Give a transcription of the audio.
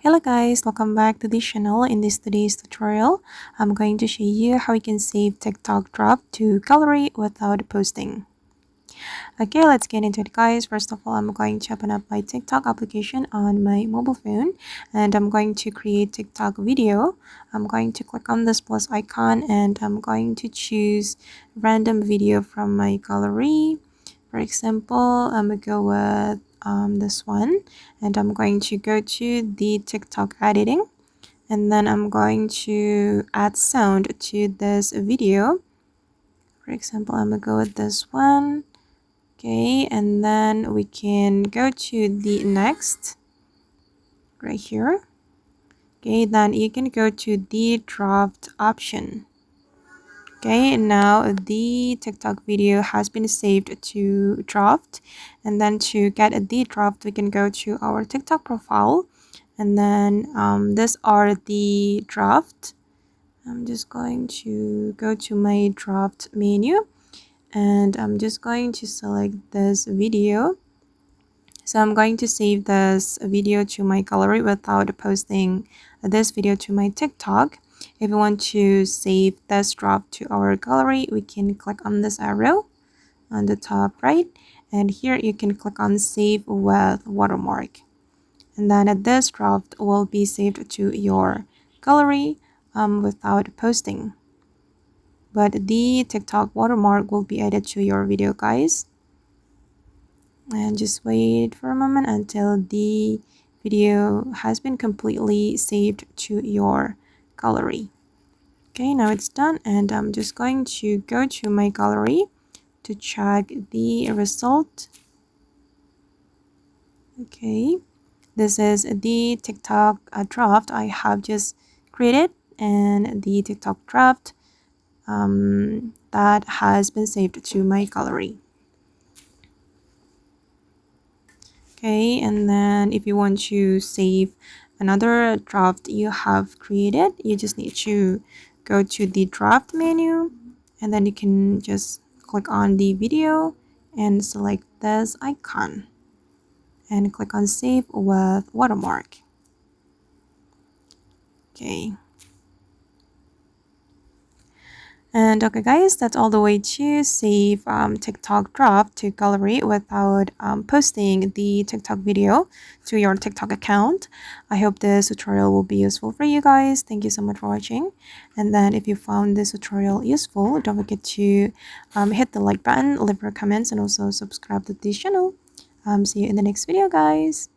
Hello guys, welcome back to this channel. In today's tutorial, I'm going to show you how you can save TikTok draft to gallery without posting. Okay, let's get into it guys. First of all, I'm going to open up my TikTok application on my mobile phone and I'm going to create TikTok video. I'm going to click on this plus icon and I'm going to choose random video from my gallery. For example, I'm gonna go with this one and I'm going to go to the TikTok editing and then I'm going to add sound to this video. For example, I'm gonna go with this one. Okay, and then we can go to the next right here. Okay, then you can go to the draft option. Okay, now the TikTok video has been saved to draft, and then to get the draft we can go to our TikTok profile and then these are the draft. I'm just going to go to my draft menu and I'm just going to select this video. So I'm going to save this video to my gallery without posting this video to my TikTok. If we want to save this draft to our gallery, we can click on this arrow on the top right. And here you can click on save with watermark. And then this draft will be saved to your gallery without posting. But the TikTok watermark will be added to your video guys. And just wait for a moment until the video has been completely saved to your gallery. Okay, now it's done and I'm just going to go to my gallery to check the result. Okay, this is the TikTok draft I have just created and the TikTok draft that has been saved to my gallery. Okay, and then if you want to save another draft you have created, you just need to go to the draft menu and then you can just click on the video and select this icon and click on save with watermark. Okay. And okay guys, that's all the way to save TikTok draft to gallery without posting the TikTok video to your TikTok account. I hope this tutorial will be useful for you guys. Thank you so much for watching. And then if you found this tutorial useful, don't forget to hit the like button, leave your comments, and also subscribe to this channel. See you in the next video guys.